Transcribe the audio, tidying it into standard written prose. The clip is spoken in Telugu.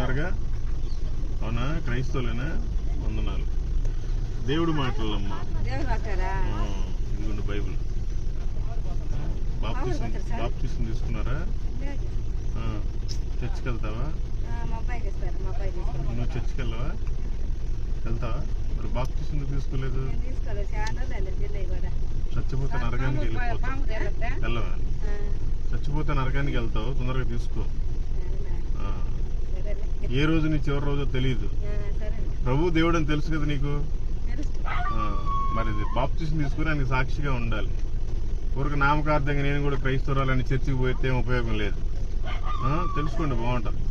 ఉన్నారుగా, అవునా? క్రైస్తవులేనా? వందనాలు. దేవుడు మాటలమ్మా, ఇదిగోండి బైబిల్. బాప్తిసం తీసుకున్నారా? చర్చికి వెళ్తావా? నువ్వు చర్చికి వెళ్ళవా? వెళ్తావా? మరి బాప్తిసం ఎందుకు తీసుకోలేదు? చచ్చిపోతే నరకానికి వెళ్ళిపోతావు. వెళ్ళవా? చచ్చిపోతే నరకానికి వెళ్తావు, తొందరగా తీసుకో. ఏ రోజు నీ చివరి రోజో తెలియదు. ప్రభు దేవుడు అని తెలుసు కదా నీకు. మరి బాప్తిసం తీసుకుని ఆయనకి సాక్షిగా ఉండాలి. ఊరికి నామకార్థంగా నేను కూడా క్రైస్తవురాలని చర్చికి పోతే ఉపయోగం లేదు. తెలుసుకోండి, బాగుంటుంది.